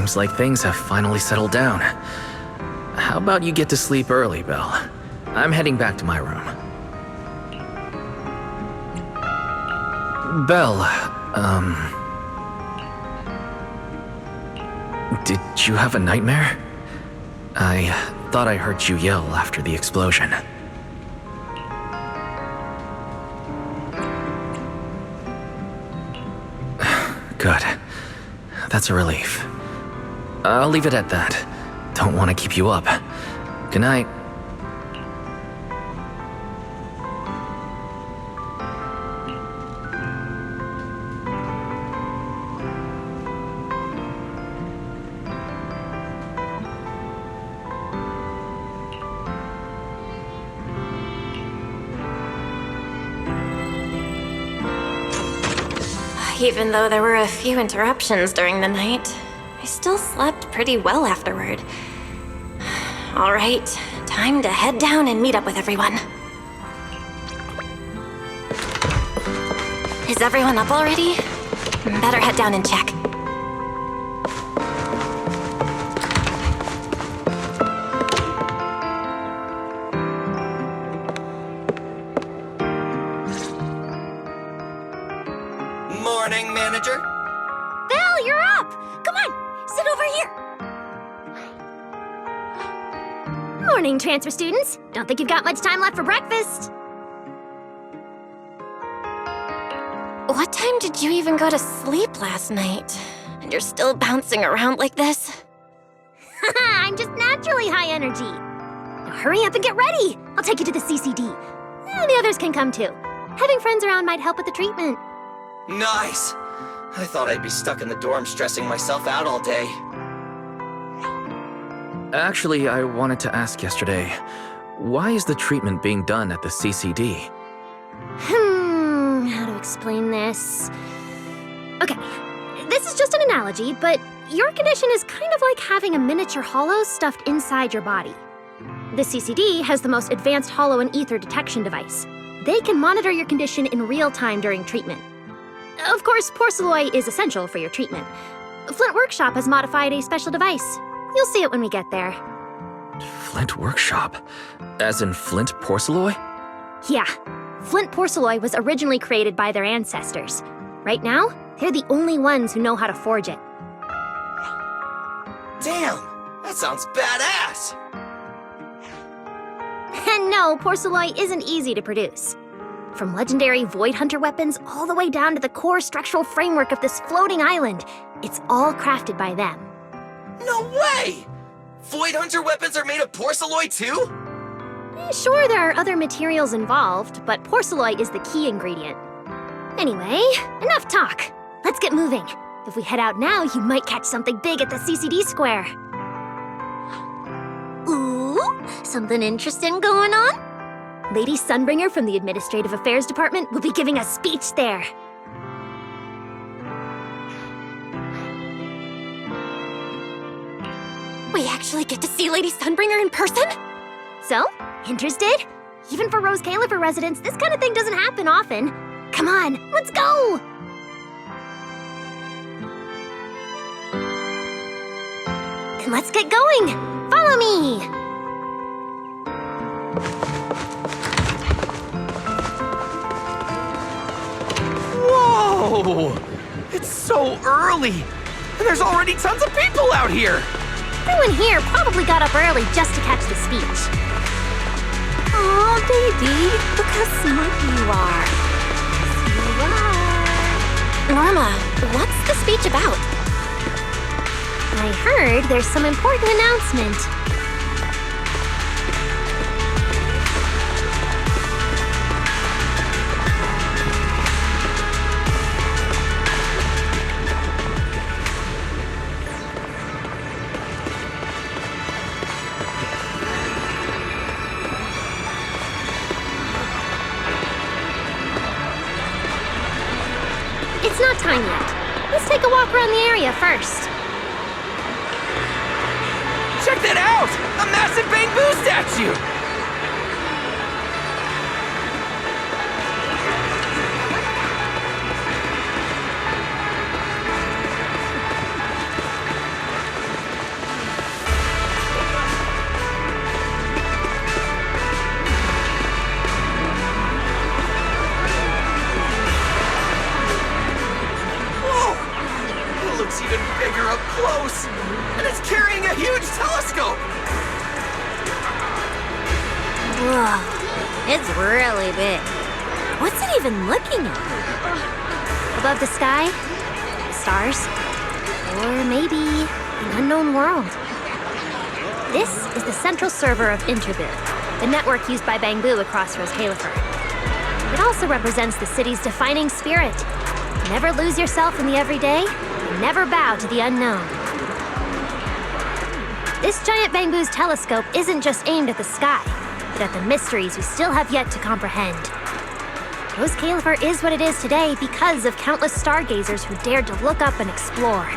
Seems like things have finally settled down. How about you get to sleep early, Belle? I'm heading back to my room. Belle, did you have a nightmare? I thought I heard you yell after the explosion. Good. That's a relief. I'll leave it at that. Don't want to keep you up. Good night. Even though there were a few interruptions during the night, I still slept pretty well afterward. All right, time to head down and meet up with everyone. Is everyone up already? Better head down and check. Morning, manager. Belle, you're up! Come on, sit over here. Morning, transfer students. Don't think you've got much time left for breakfast. What time did you even go to sleep last night? And you're still bouncing around like this? I'm just naturally high energy. Now hurry up and get ready. I'll take you to the CCD. The others can come too. Having friends around might help with the treatment. Nice. I thought I'd be stuck in the dorm stressing myself out all day. Actually, I wanted to ask yesterday, why is the treatment being done at the CCD? How to explain this? Okay, this is just an analogy, but your condition is kind of like having a miniature hollow stuffed inside your body. The CCD has the most advanced hollow and ether detection device. They can monitor your condition in real time during treatment. Of course, Porcelloy is essential for your treatment. Flint Workshop has modified a special device. You'll see it when we get there. Flint Workshop? As in Flint Porcelloy? Yeah. Flint Porcelloy was originally created by their ancestors. Right now, they're the only ones who know how to forge it. Damn, that sounds badass. And no, Porcelloy isn't easy to produce. From legendary Void Hunter weapons all the way down to the core structural framework of this floating island, it's all crafted by them. No way! Void Hunter weapons are made of Porcelloy too? Sure, there are other materials involved, but Porcelloy is the key ingredient. Anyway, enough talk. Let's get moving. If we head out now, you might catch something big at the CCD square. Ooh, something interesting going on? Lady Sunbringer from the Administrative Affairs Department will be giving a speech there. We actually get to see Lady Sunbringer in person? So, interested? Even for Roscaelifer residents, this kind of thing doesn't happen often. Come on, let's go! Then let's get going! Follow me! Whoa! It's so early! And there's already tons of people out here! Everyone here probably got up early just to catch the speech. Aw, baby, look how smart you are. Norma, what's the speech about? I heard there's some important announcement. It's not time yet. Let's take a walk around the area first. Check that out! A massive bamboo statue! telescope! Whoa, it's really big. What's it even looking at? Above the sky? Stars? Or maybe an unknown world? This is the central server of Interbid, the network used by Bangbu across Roscaelifer. It also represents the city's defining spirit. Never lose yourself in the everyday, and never bow to the unknown. This giant Bangbu's telescope isn't just aimed at the sky, but at the mysteries we still have yet to comprehend. Roscaelifer is what it is today because of countless stargazers who dared to look up and explore.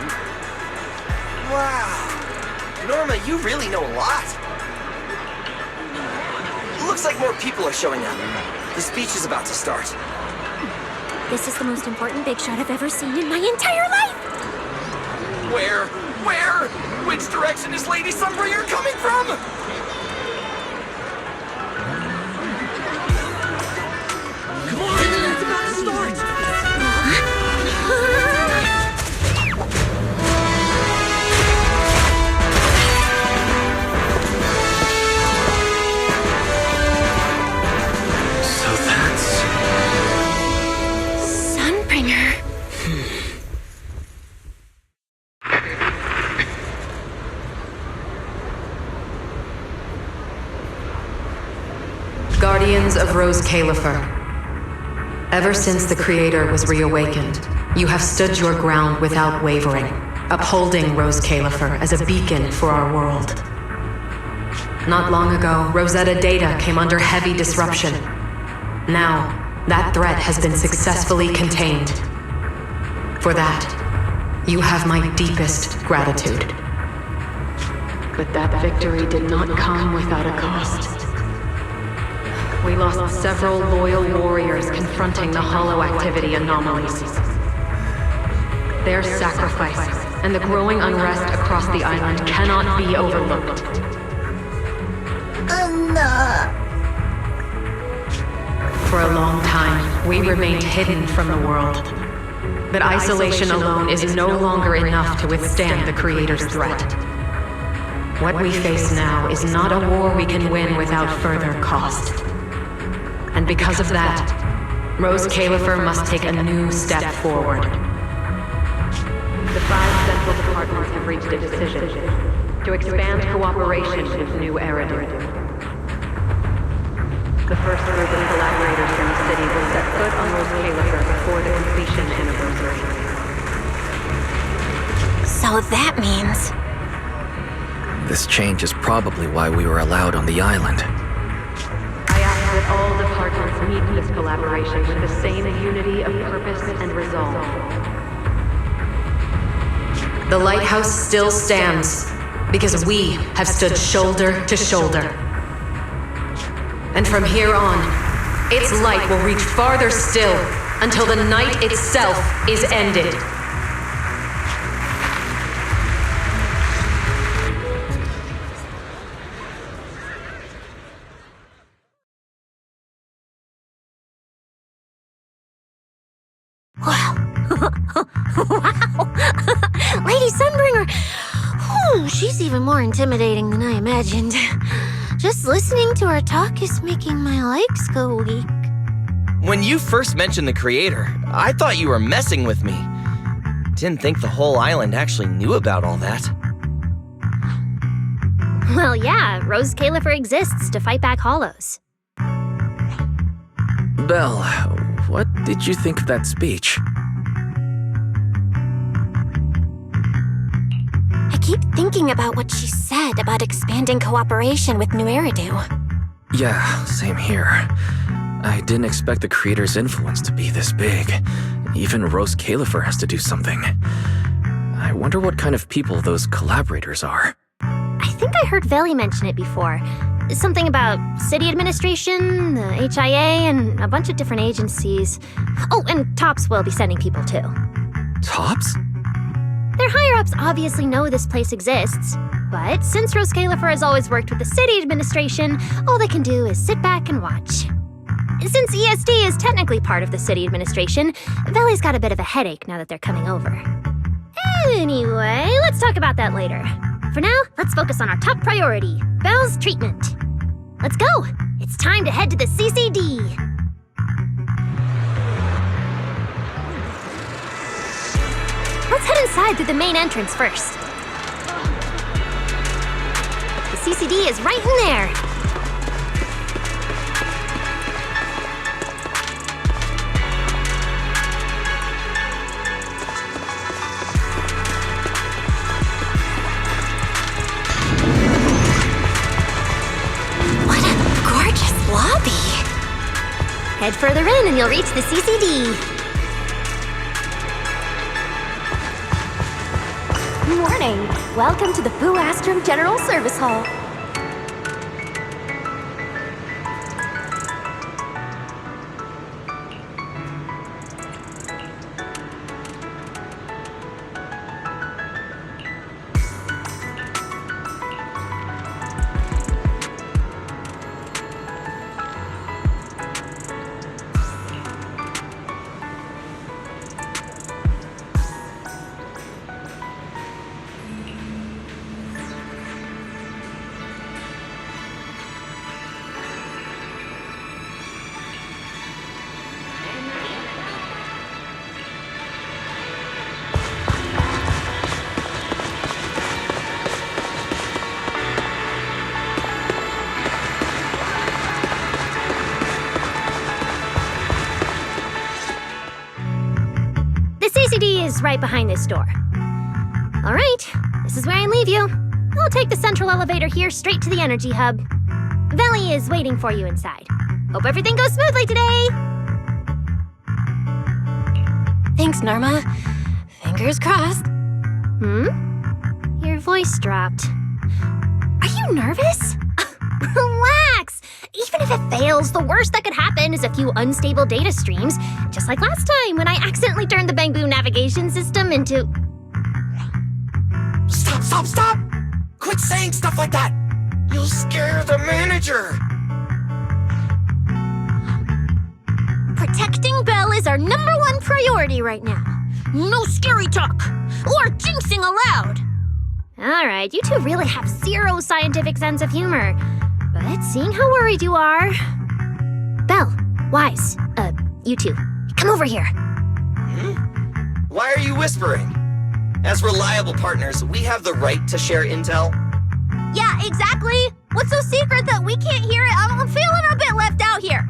Wow. Norma, you really know a lot. Looks like more people are showing up. The speech is about to start. This is the most important big shot I've ever seen in my entire life! Where? Where? Which direction is Lady Sunbringer coming from? Come on, it's about to start! So that's... Sunbringer. Guardians of Roscaelifer. Ever since the Creator was reawakened, you have stood your ground without wavering, upholding Roscaelifer as a beacon for our world. Not long ago, Rosetta data came under heavy disruption. Now, that threat has been successfully contained. For that, you have my deepest gratitude. But that victory did not come without a cost. We lost several loyal warriors confronting the hollow activity anomalies. Their sacrifice and the growing unrest across the island cannot be overlooked. For a long time, we remained hidden from the world. But isolation alone is no longer enough to withstand the Creator's threat. What we face now is not a war we can win without further cost. And because of that, Roscaelifer must take a new step forward. The 5 central departments have reached a decision to expand cooperation with New Eridu. The first group of collaborators from the city will set foot on Roscaelifer before the completion anniversary. So that means... This change is probably why we were allowed on the island. I ask that all departments meet this collaboration with the same unity of purpose and resolve. The lighthouse still stands because we have stood shoulder to shoulder. And from here on, its light will reach farther still until the night itself is ended. Wow. Lady Sunbringer! Whew, she's even more intimidating than I imagined. Just listening to her talk is making my legs go weak. When you first mentioned the Creator, I thought you were messing with me. Didn't think the whole island actually knew about all that. Well, yeah, Roscaelifer exists to fight back hollows. Belle, what did you think of that speech? I keep thinking about what she said about expanding cooperation with New Eridu. Yeah, same here. I didn't expect the Creator's influence to be this big. Even Roscaelifer has to do something. I wonder what kind of people those collaborators are. I think I heard Veli mention it before. Something about city administration, the HIA, and a bunch of different agencies. Oh, and TOPS will be sending people too. Tops? Their higher-ups obviously know this place exists, but since Roscaelifer has always worked with the city administration, all they can do is sit back and watch. Since ESD is technically part of the city administration, Veli's got a bit of a headache now that they're coming over. Anyway, let's talk about that later. For now, let's focus on our top priority, Belle's treatment. Let's go! It's time to head to the CCD. Let's head inside through the main entrance first. The CCD is right in there. Lobby. Head further in and you'll reach the CCD. Morning. Welcome to the Boo Astrum General Service Hall. CCD is right behind this door. All right, this is where I leave you. I'll take the central elevator here straight to the energy hub. Veli is waiting for you inside. Hope everything goes smoothly today. Thanks, Norma. Fingers crossed. Your voice dropped. Are you nervous? Relax! Even if it fails, the worst that could happen is a few unstable data streams, just like last time when I accidentally turned the Bang Boom navigation system into... Stop! Quit saying stuff like that! You'll scare the manager! Protecting Belle is our #1 priority right now. No scary talk, or jinxing allowed. All right, you two really have zero scientific sense of humor. But seeing how worried you are... Belle, Wise, you two, come over here. Why are you whispering? As reliable partners, we have the right to share intel. Yeah, exactly. What's so secret that we can't hear it? I'm feeling a bit left out here.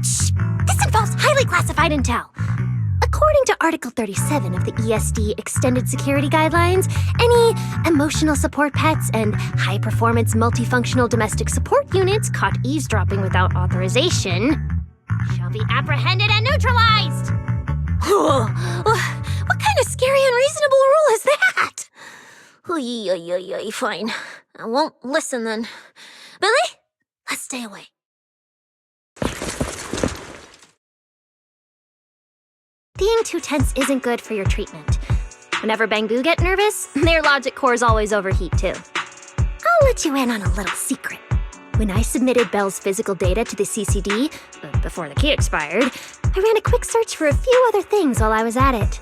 Shh, this involves highly classified intel. According to Article 37 of the ESD Extended Security Guidelines, any emotional support pets and high-performance multifunctional domestic support units caught eavesdropping without authorization shall be apprehended and neutralized. What kind of scary, unreasonable rule is that? Fine. I won't listen then. Billy, let's stay away. Being too tense isn't good for your treatment. Whenever Bang Boo get nervous, their logic cores always overheat too. I'll let you in on a little secret. When I submitted Belle's physical data to the CCD, before the key expired, I ran a quick search for a few other things while I was at it.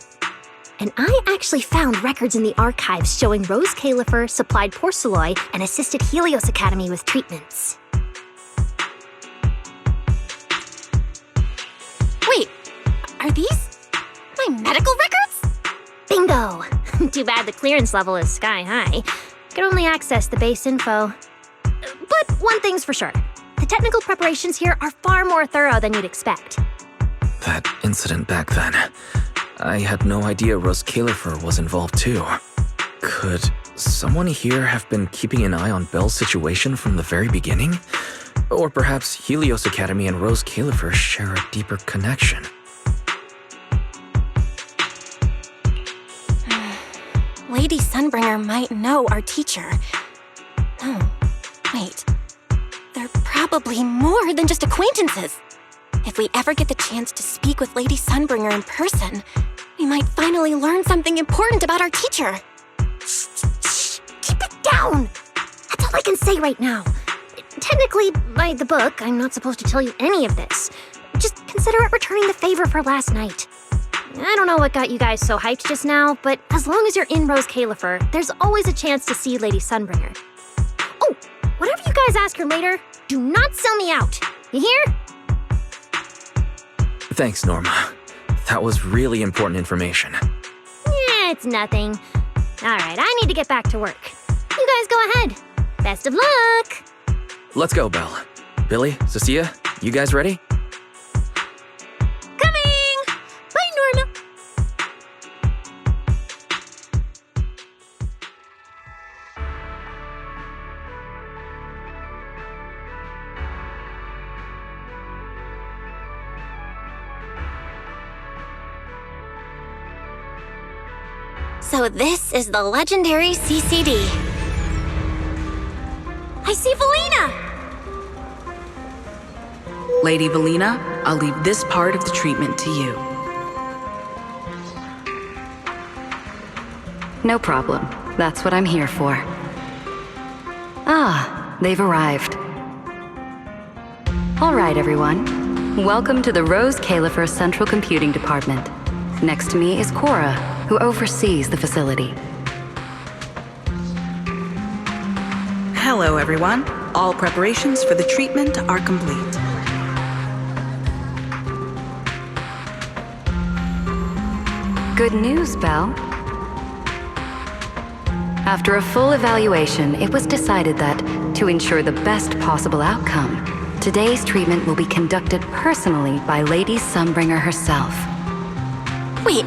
And I actually found records in the archives showing Roscaelifer supplied Porcelloy and assisted Helios Academy with treatments. Wait, are these my medical records? Bingo! Too bad the clearance level is sky high. I can only access the base info. But one thing's for sure. The technical preparations here are far more thorough than you'd expect. That incident back then, I had no idea Roscaelifer was involved too. Could someone here have been keeping an eye on Belle's situation from the very beginning? Or perhaps Helios Academy and Roscaelifer share a deeper connection? Lady Sunbringer might know our teacher. No, wait. They're probably more than just acquaintances. If we ever get the chance to speak with Lady Sunbringer in person, we might finally learn something important about our teacher. Shh, keep it down! That's all I can say right now. Technically, by the book, I'm not supposed to tell you any of this. Just consider it returning the favor for last night. I don't know what got you guys so hyped just now, but as long as you're in Roscaelifer, there's always a chance to see Lady Sunbringer. Oh, whatever you guys ask her later, do not sell me out. You hear? Thanks, Norma. That was really important information. Yeah, it's nothing. All right, I need to get back to work. You guys go ahead. Best of luck! Let's go, Belle. Billy, Cecilia, you guys ready? Coming! Bye, Norma! So this is the legendary CCD. I see Valina! Lady Valina, I'll leave this part of the treatment to you. No problem. That's what I'm here for. Ah, they've arrived. All right, everyone. Welcome to the Roscaelifer Central Computing Department. Next to me is Cora, who oversees the facility. Hello, everyone. All preparations for the treatment are complete. Good news, Belle. After a full evaluation, it was decided that, to ensure the best possible outcome, today's treatment will be conducted personally by Lady Sunbringer herself. Wait,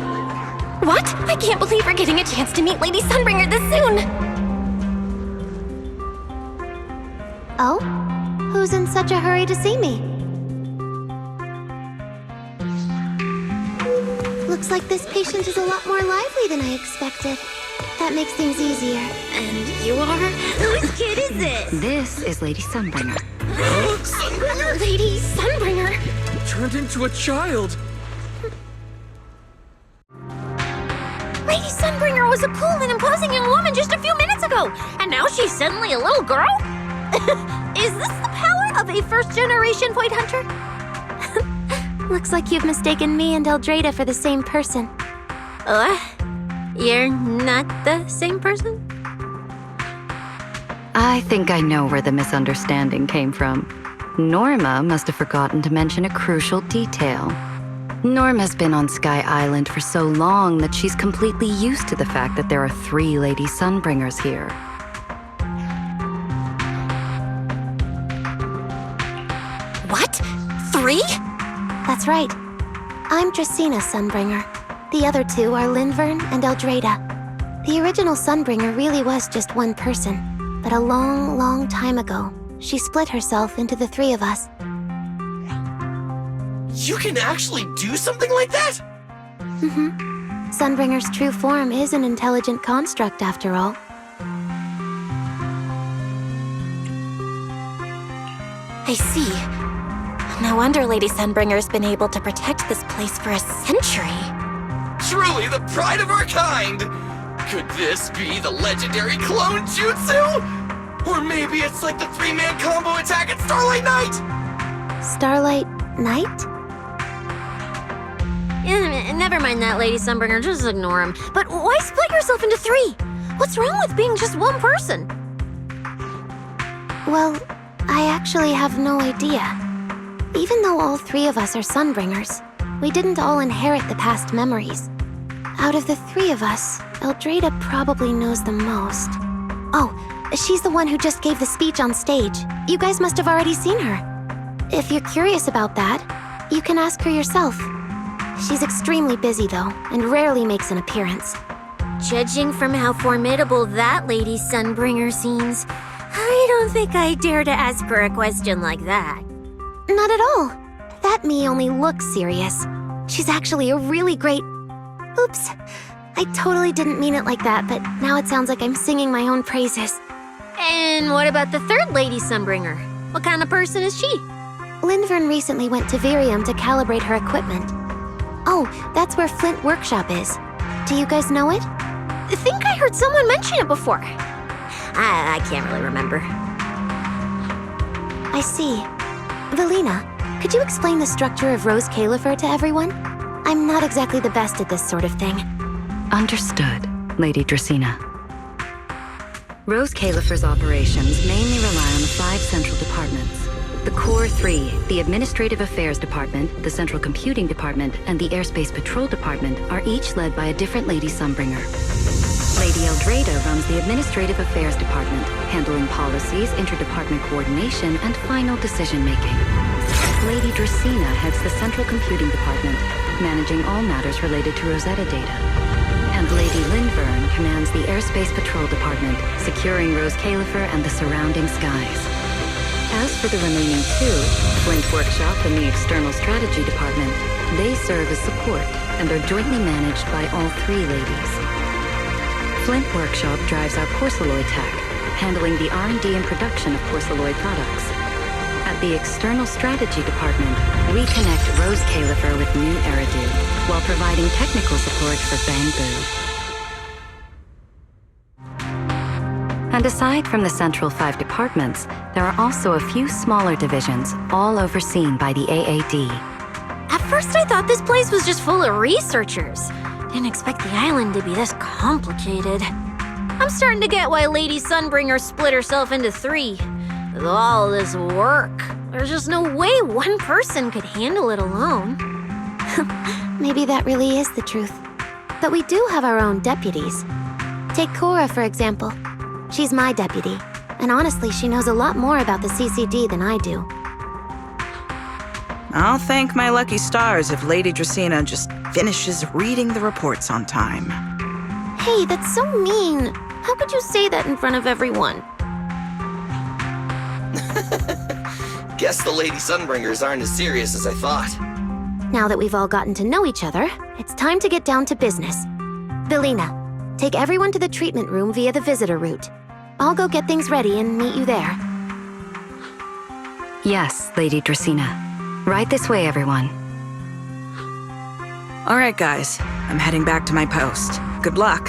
what? I can't believe we're getting a chance to meet Lady Sunbringer this soon! Oh? Who's in such a hurry to see me? Looks like this patient is a lot more lively than I expected. That makes things easier. And you are? Whose kid is this? This is Lady Sunbringer. Sunbringer? Lady Sunbringer! Turned into a child. Lady Sunbringer was a cool and imposing young woman just a few minutes ago, and now she's suddenly a little girl? Is this the power of a first-generation point hunter? Looks like you've mistaken me and Eldrada for the same person. What? You're not the same person? I think I know where the misunderstanding came from. Norma must have forgotten to mention a crucial detail. Norma's been on Sky Island for so long that she's completely used to the fact that there are 3 Lady Sunbringers here. What? 3? That's right. I'm Dracena Sunbringer. The other 2 are Linvern and Eldrada. The original Sunbringer really was just one person, but a long, long time ago, she split herself into the 3 of us. You can actually do something like that? Mm-hmm. Sunbringer's true form is an intelligent construct, after all. I see. No wonder Lady Sunbringer's been able to protect this place for a century. Truly the pride of our kind! Could this be the legendary clone jutsu? Or maybe it's like the 3-man combo attack at Starlight Night? Starlight Night? Never mind that, Lady Sunbringer, just ignore him. But why split yourself into 3? What's wrong with being just one person? Well, I actually have no idea. Even though all 3 of us are Sunbringers, we didn't all inherit the past memories. Out of the 3 of us, Eldrada probably knows the most. Oh, she's the one who just gave the speech on stage. You guys must have already seen her. If you're curious about that, you can ask her yourself. She's extremely busy, though, and rarely makes an appearance. Judging from how formidable that Lady Sunbringer seems, I don't think I dare to ask her a question like that. Not at all. That me only looks serious. She's actually a really great... Oops. I totally didn't mean it like that, but now it sounds like I'm singing my own praises. And what about the 3rd Lady Sunbringer? What kind of person is she? Linvern recently went to Virium to calibrate her equipment. Oh, that's where Flint Workshop is. Do you guys know it? I think I heard someone mention it before. I can't really remember. I see. Valina, could you explain the structure of Roscaelifer to everyone? I'm not exactly the best at this sort of thing. Understood, Lady Dracaena. Roscaelifer's operations mainly rely on the 5 central departments. The Core 3, the Administrative Affairs Department, the Central Computing Department, and the Airspace Patrol Department are each led by a different Lady Sunbringer. Lady Eldrada runs the Administrative Affairs Department, handling policies, interdepartment coordination, and final decision-making. Lady Dracaena heads the Central Computing Department, managing all matters related to Rosetta data. And Lady Lindvern commands the Airspace Patrol Department, securing Roscaelifer and the surrounding skies. As for the remaining 2, Flint Workshop and the External Strategy Department, they serve as support and are jointly managed by all 3 ladies. Flint Workshop drives our Porcelloy tech, handling the R&D and production of Porcelloy products. At the External Strategy Department, we connect Roscaelifer with new Eridu, while providing technical support for Bangbu. And aside from the central 5 departments, there are also a few smaller divisions, all overseen by the AAD. At first I thought this place was just full of researchers. Didn't expect the island to be this complicated. I'm starting to get why Lady Sunbringer split herself into 3. With all this work, there's just no way one person could handle it alone. Maybe that really is the truth. But we do have our own deputies. Take Cora, for example. She's my deputy, and honestly, she knows a lot more about the CCD than I do. I'll thank my lucky stars if Lady Dracaena just finishes reading the reports on time. Hey, that's so mean. How could you say that in front of everyone? Guess the Lady Sunbringers aren't as serious as I thought. Now that we've all gotten to know each other, it's time to get down to business. Belina, take everyone to the treatment room via the visitor route. I'll go get things ready and meet you there. Yes, Lady Dracaena. Right this way, everyone. All right, guys. I'm heading back to my post. Good luck.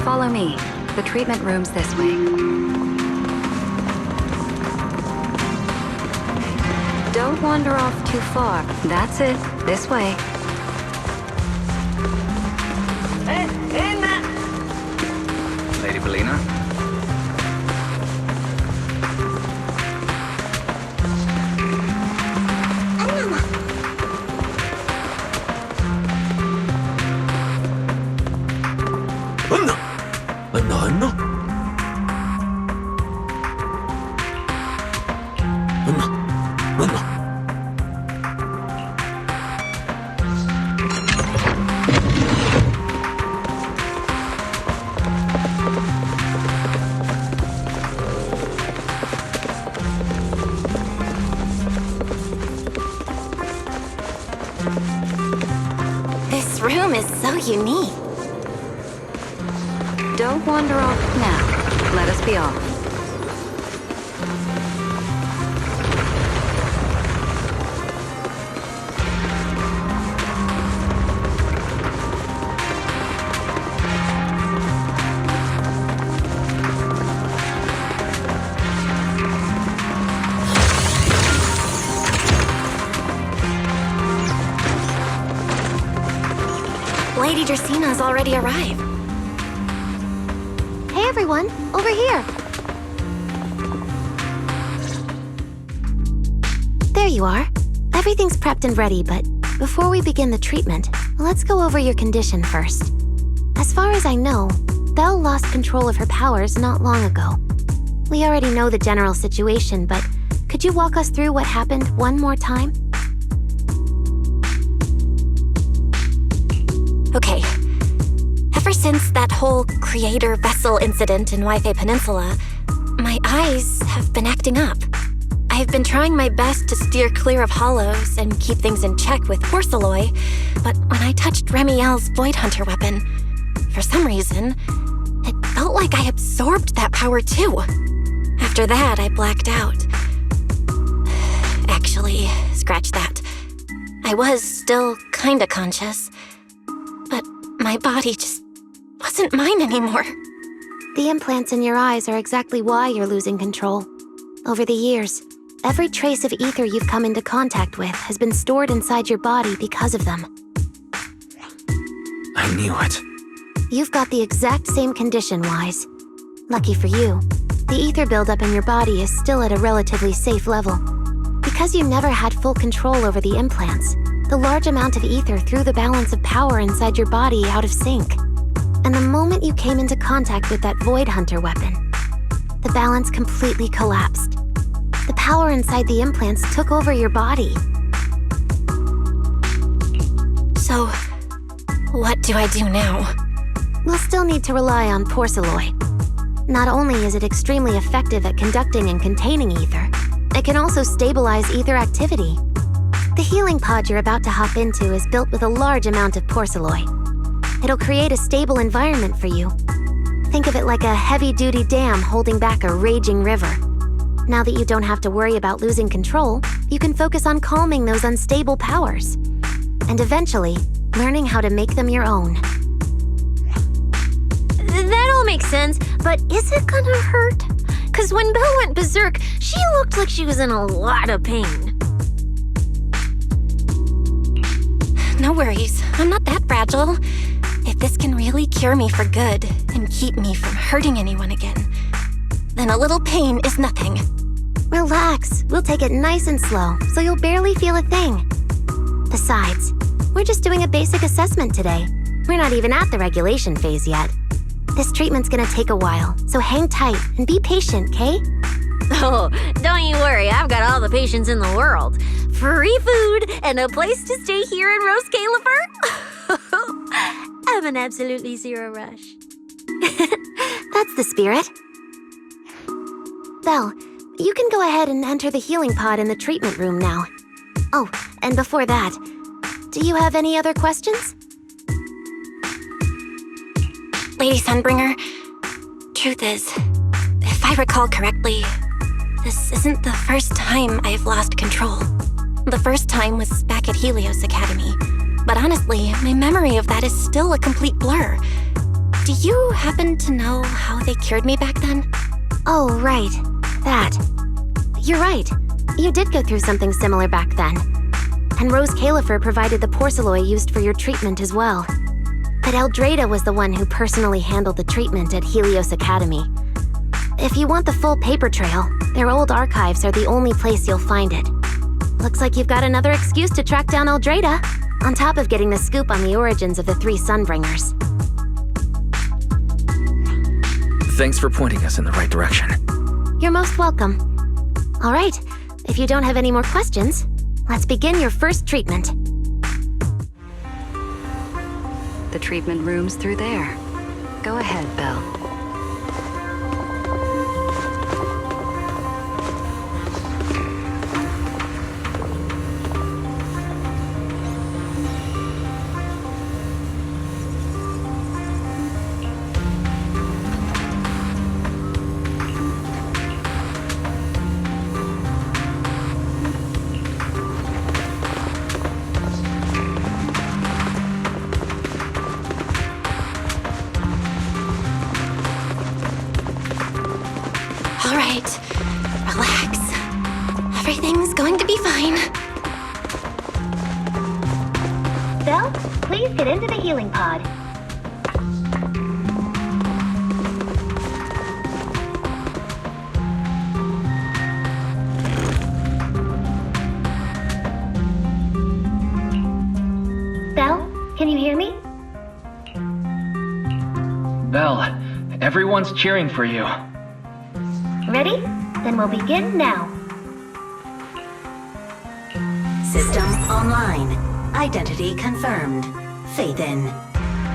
Follow me. The treatment room's this way. Don't wander off too far. That's it. This way. Lady Belina? This room is so unique. Don't wander off now. Let us be off. Lady Dracaena's already arrived. Hey everyone, over here. There you are. Everything's prepped and ready, but before we begin the treatment, let's go over your condition first. As far as I know, Belle lost control of her powers not long ago. We already know the general situation, but could you walk us through what happened one more time? Okay. Ever since that whole creator vessel incident in Waifei Peninsula, my eyes have been acting up. I've been trying my best to steer clear of hollows and keep things in check with Porcelloy, but when I touched Remielle's Void Hunter weapon, for some reason, it felt like I absorbed that power too. After that, I blacked out. Actually, scratch that. I was still kinda conscious, but my body just wasn't mine anymore. The implants in your eyes are exactly why you're losing control. Over the years, Every trace of ether you've come into contact with has been stored inside your body because of them. I knew it. You've got the exact same condition, Wise. Lucky for you, the ether buildup in your body is still at a relatively safe level. Because you never had full control over the implants, the large amount of ether threw the balance of power inside your body out of sync. And the moment you came into contact with that Void Hunter weapon, the balance completely collapsed. The power inside the implants took over your body. So, what do I do now? We'll still need to rely on Porcelloy. Not only is it extremely effective at conducting and containing ether, it can also stabilize ether activity. The healing pod you're about to hop into is built with a large amount of Porcelloy. It'll create a stable environment for you. Think of it like a heavy-duty dam holding back a raging river. Now that you don't have to worry about losing control, you can focus on calming those unstable powers. And eventually, learning how to make them your own. That all makes sense, but is it gonna hurt? 'Cause when Belle went berserk, she looked like she was in a lot of pain. No worries, I'm not that fragile. If this can really cure me for good and keep me from hurting anyone again, then a little pain is nothing. Relax, we'll take it nice and slow, so you'll barely feel a thing. Besides, we're just doing a basic assessment today. We're not even at the regulation phase yet. This treatment's gonna take a while, so hang tight and be patient, okay? Oh, don't you worry, I've got all the patience in the world. Free food and a place to stay here in Roscaelifer. I'm an absolutely zero rush. That's the spirit. Belle, you can go ahead and enter the healing pod in the treatment room now. Oh, and before that, do you have any other questions? Lady Sunbringer, truth is, if I recall correctly, this isn't the first time I've lost control. The first time was back at Helios Academy, but honestly, my memory of that is still a complete blur. Do you happen to know how they cured me back then? Oh, right. That. You're right. You did go through something similar back then. And Roscaelifer provided the Porcelloy used for your treatment as well. But Eldrada was the one who personally handled the treatment at Helios Academy. If you want the full paper trail, their old archives are the only place you'll find it. Looks like you've got another excuse to track down Eldrada, on top of getting the scoop on the origins of the three Sunbringers. Thanks for pointing us in the right direction. You're most welcome. All right, if you don't have any more questions, let's begin your first treatment. The treatment room's through there. Go ahead, Belle. All right, relax. Everything's going to be fine. Belle, please get into the healing pod. Belle, can you hear me? Belle, everyone's cheering for you. Ready? Then we'll begin now. System online. Identity confirmed. Phaethon.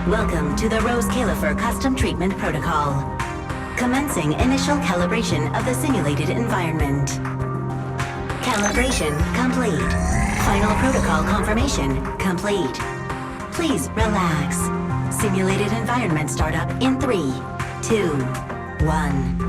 Welcome to the Roscaelifer Custom Treatment Protocol. Commencing initial calibration of the simulated environment. Calibration complete. Final protocol confirmation complete. Please relax. Simulated environment startup in 3, 2, 1.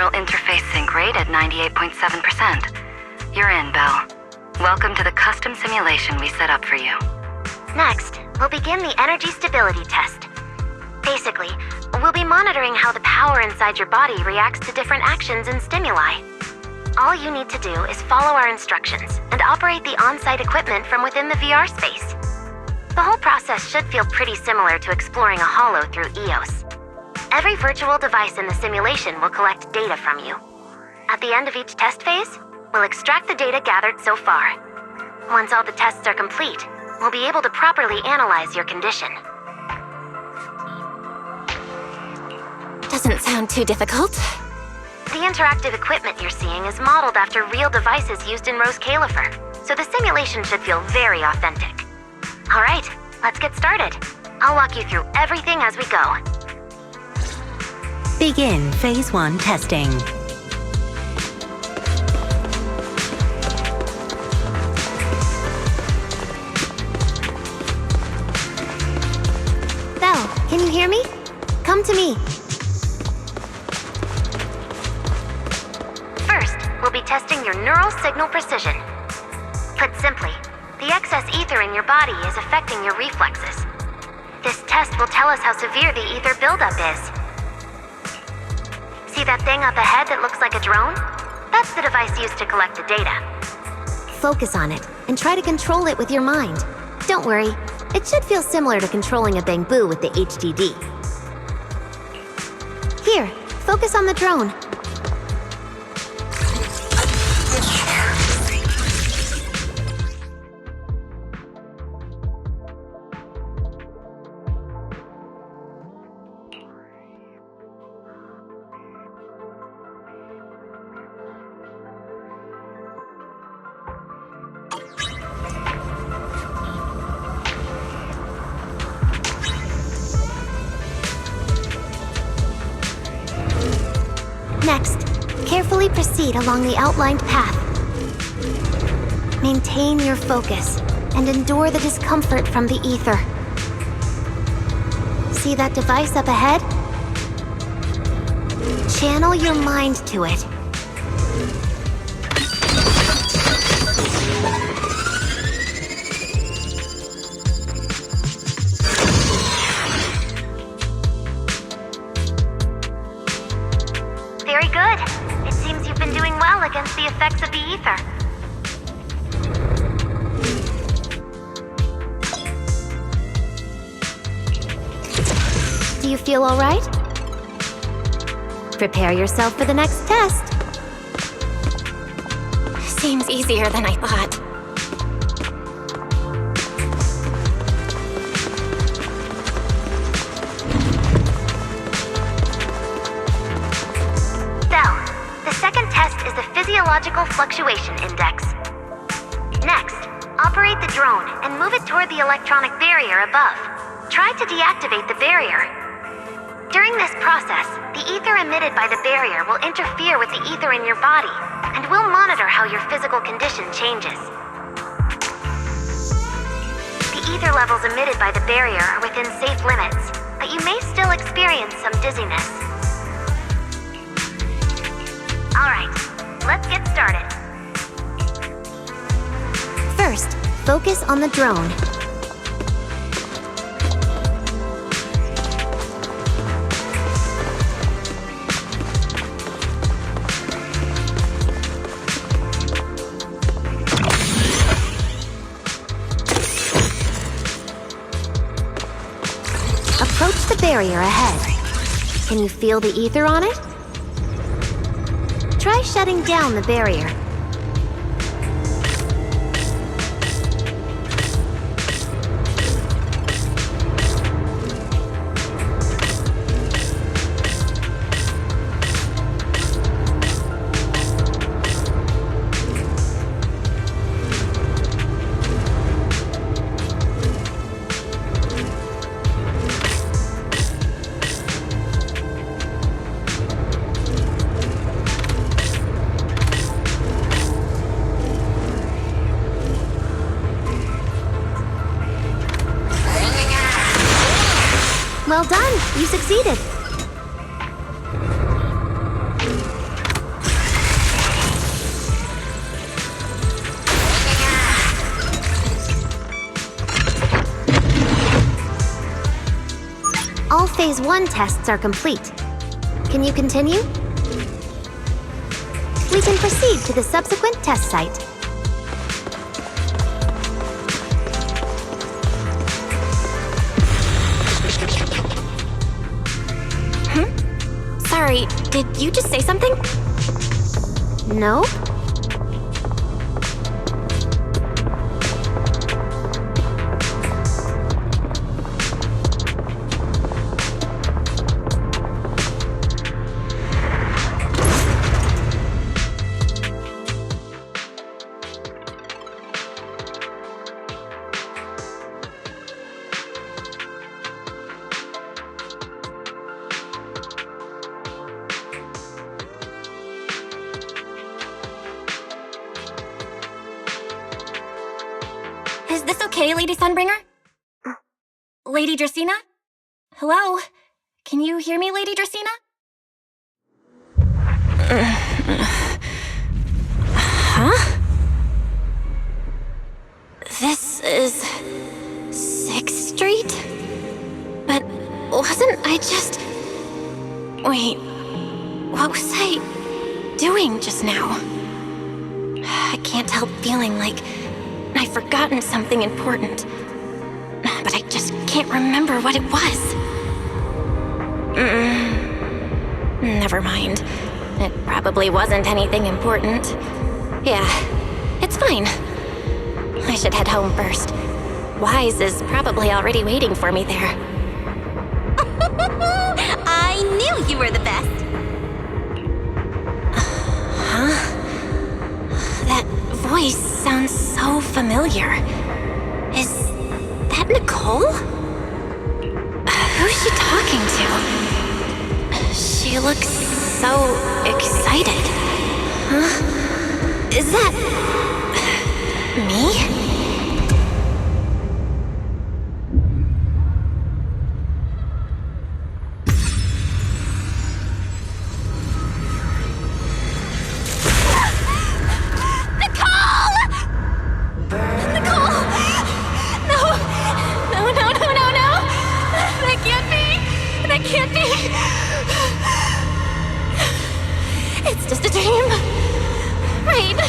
neural interface sync rate at 98.7%. You're in, Belle. Welcome to the custom simulation we set up for you. Next, we'll begin the energy stability test. Basically, we'll be monitoring how the power inside your body reacts to different actions and stimuli. All you need to do is follow our instructions and operate the on-site equipment from within the VR space. The whole process should feel pretty similar to exploring a holo through EOS. Every virtual device in the simulation will collect data from you. At the end of each test phase, we'll extract the data gathered so far. Once all the tests are complete, we'll be able to properly analyze your condition. Doesn't sound too difficult. The interactive equipment you're seeing is modeled after real devices used in Roscaelifer, so the simulation should feel very authentic. All right, let's get started. I'll walk you through everything as we go. Begin Phase 1 testing. Belle, can you hear me? Come to me. First, we'll be testing your neural signal precision. Put simply, the excess ether in your body is affecting your reflexes. This test will tell us how severe the ether buildup is. See that thing up ahead that looks like a drone? That's the device used to collect the data. Focus on it, and try to control it with your mind. Don't worry, it should feel similar to controlling a bamboo with the HDD. Here, focus on the drone. Next, carefully proceed along the outlined path. Maintain your focus and endure the discomfort from the ether. See that device up ahead? Channel your mind to it. Very good. It seems you've been doing well against the effects of the ether. Do you feel all right? Prepare yourself for the next test. Seems easier than I thought. Physiological fluctuation index. Next, operate the drone and move it toward the electronic barrier above. Try to deactivate the barrier. During this process, the ether emitted by the barrier will interfere with the ether in your body, and we'll monitor how your physical condition changes. The ether levels emitted by the barrier are within safe limits, but you may still experience some dizziness. All right. Let's get started. First, focus on the drone. Approach the barrier ahead. Can you feel the ether on it? Try shutting down the barrier. Well done! You succeeded! All Phase 1 tests are complete. Can you continue? We can proceed to the subsequent test site. Sorry, did you just say something? No? Is this okay, Lady Sunbringer? Lady Dracaena? Hello? Can you hear me, Lady Dracaena? Huh? This is 6th Street? But wasn't I just... Wait, what was I doing just now? I can't help feeling like I've forgotten something important, but I just can't remember what it was. Never mind. It probably wasn't anything important. Yeah, it's fine. I should head home first. Wise is probably already waiting for me there. I knew you were the best. Huh? That voice sounds so familiar. Is that Nicole? Who's she talking to? She looks so excited. Huh? Is that... me? It's just a dream. Right.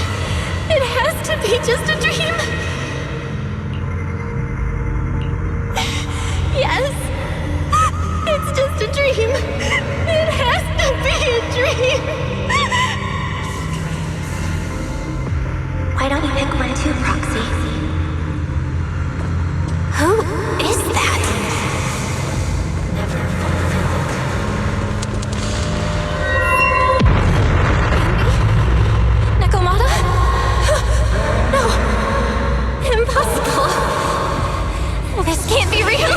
It has to be just a dream. Yes. It's just a dream. It has to be a dream. Why don't you pick one too, Proxy? Who is that? Impossible! This can't be real!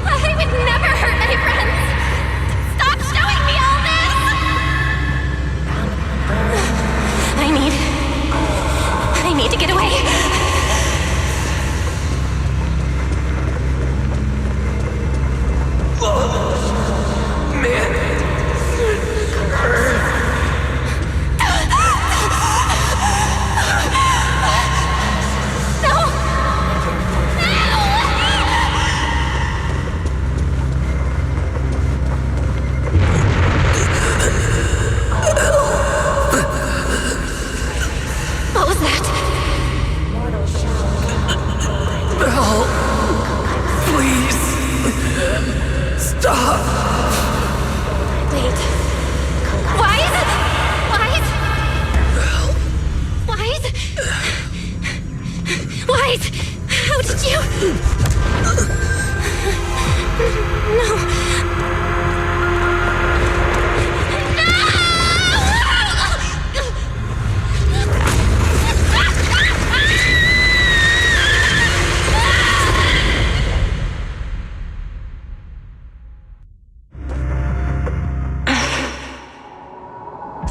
I would never hurt my friends! Stop showing me all this! I need to get away. Man.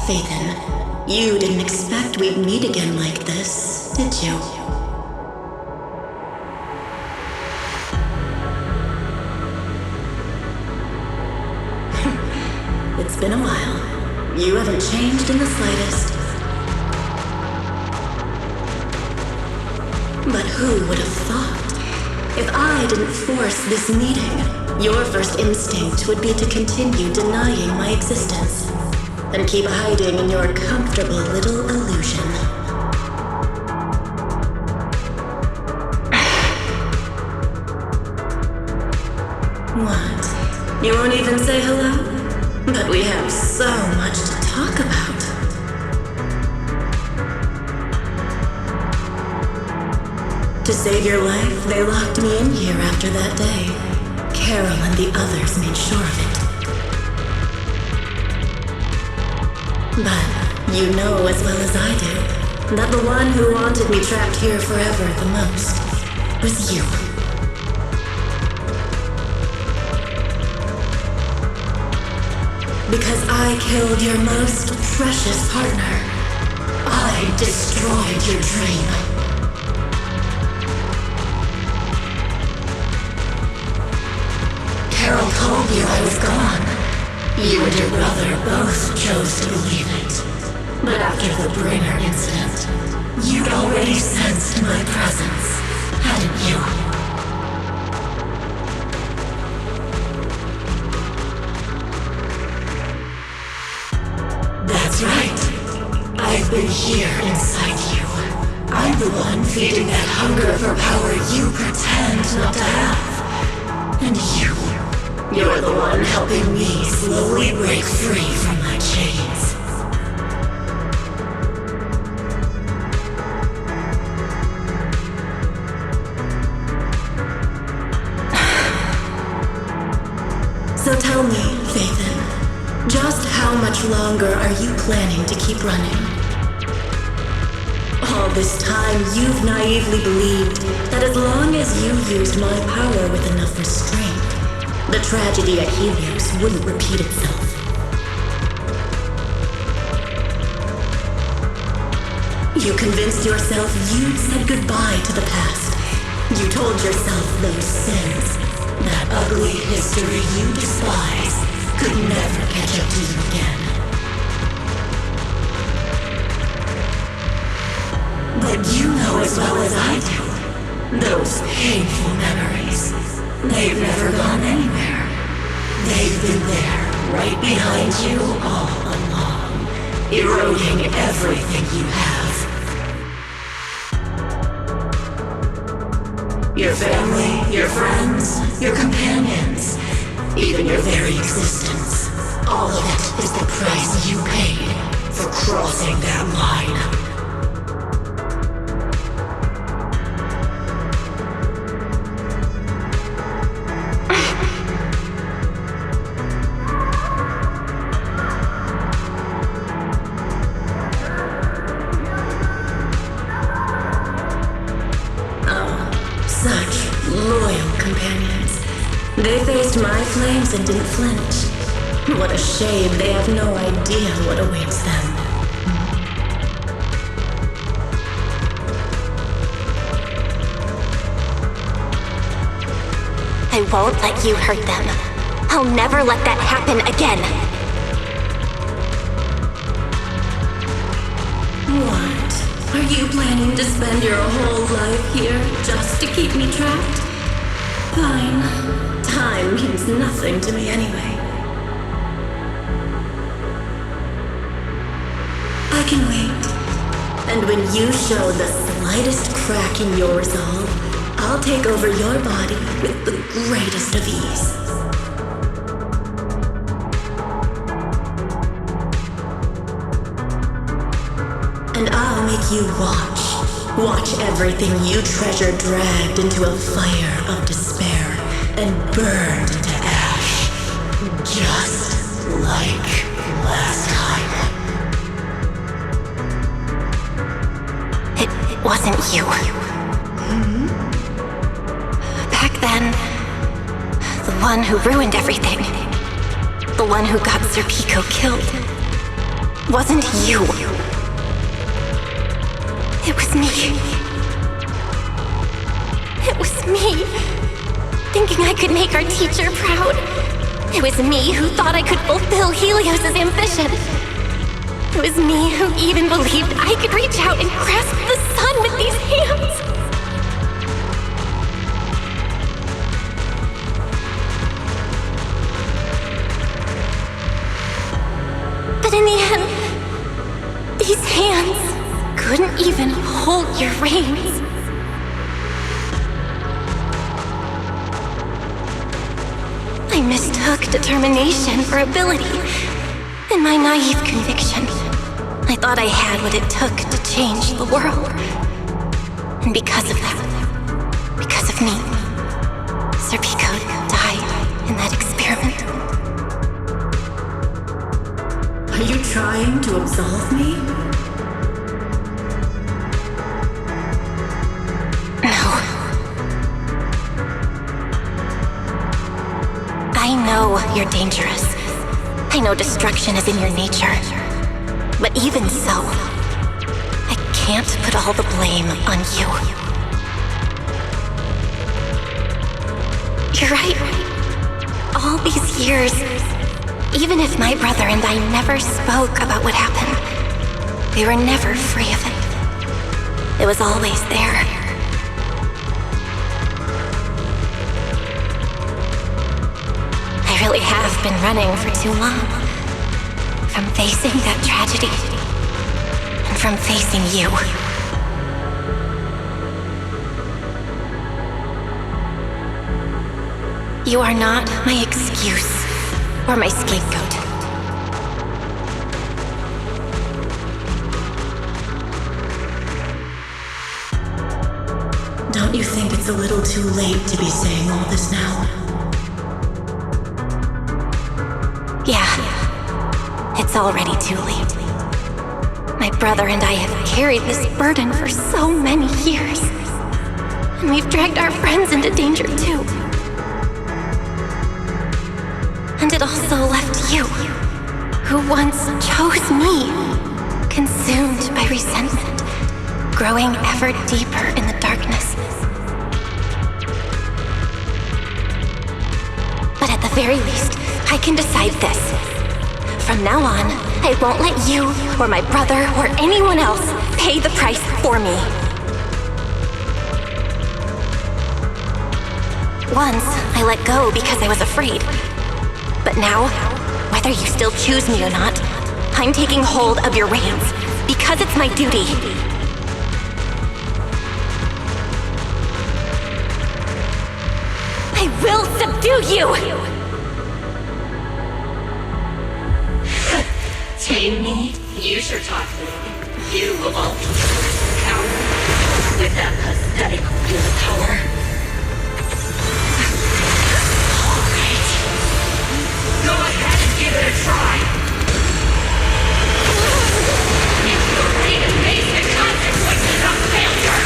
Phaethon, you didn't expect we'd meet again like this, did you? It's been a while. You haven't changed in the slightest. But who would have thought? If I didn't force this meeting, your first instinct would be to continue denying my existence and keep hiding in your comfortable little illusion. What? You won't even say hello? But we have so much to talk about. To save your life, they locked me in here after that day. Carol and the others made sure of it. But you know as well as I do that the one who wanted me trapped here forever the most was you. Because I killed your most precious partner. I destroyed your dream. Carol told you I was gone. You and your brother both chose to believe it. But after the Bringer incident, you'd already sensed my presence, hadn't you? That's right. I've been here inside you. I'm the one feeding that hunger for power you pretend not to have. And you're the one helping me slowly break free from my chains. So tell me, Phaethon, just how much longer are you planning to keep running? All this time, you've naively believed that as long as you used my power with enough restraint, the tragedy at Helios wouldn't repeat itself. You convinced yourself you'd said goodbye to the past. You told yourself those sins, that ugly history you despise, could never catch up to you again. But you know as well as I do, those painful memories, they've never gone anywhere. They've been there, right behind you all along, eroding everything you have. Your family, your friends, your companions, even your very existence. All of it is the price you paid for crossing that line. They faced my flames and didn't flinch. What a shame they have no idea what awaits them. I won't let you hurt them. I'll never let that happen again. What? Are you planning to spend your whole life here just to keep me trapped? Fine. Time means nothing to me anyway. I can wait. And when you show the slightest crack in your resolve, I'll take over your body with the greatest of ease. And I'll make you watch everything you treasure dragged into a fire of despair and burned into ash, just like last time. It wasn't you. Back then, the one who ruined everything, the one who got Sir Pico killed, wasn't you. It was me. It was me. Thinking I could make our teacher proud. It was me who thought I could fulfill Helios' ambition. It was me who even believed I could reach out and grasp the sun with these hands. even hold your reins. I mistook determination for ability. In my naive conviction, I thought I had what it took to change the world. And because of that, because of me, Serpico died in that experiment. Are you trying to absolve me? No. I know you're dangerous. I know destruction is in your nature. But even so, I can't put all the blame on you. You're right. All these years, even if my brother and I never spoke about what happened, we were never free of it. It was always there. I really have been running for too long. From facing that tragedy, and from facing you. You are not my excuse or my scapegoat. Don't you think it's a little too late to be saying all this now? Yeah. It's already too late. My brother and I have carried this burden for so many years. And we've dragged our friends into danger too. And it also left you, who once chose me, consumed by resentment, growing ever deeper in the darkness. But at the very least, I can decide this. From now on, I won't let you, or my brother, or anyone else pay the price for me. Once, I let go because I was afraid. But now, whether you still choose me or not, I'm taking hold of your reins, because it's my duty. I will subdue you! Tame me? You sure talk to me. You of all coward with that pathetic willpower. Alright. Go ahead and give it a try. You will read and face the consequences of failure.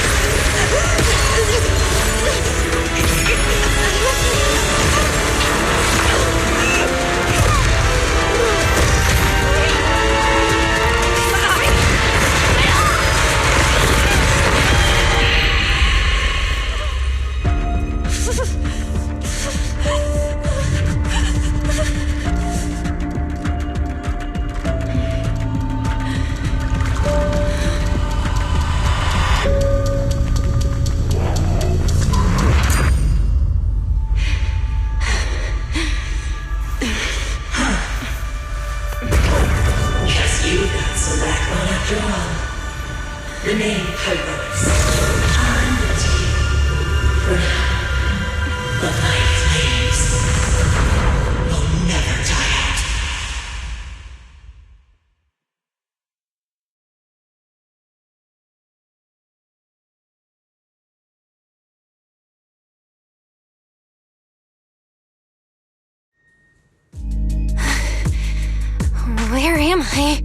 Where am I?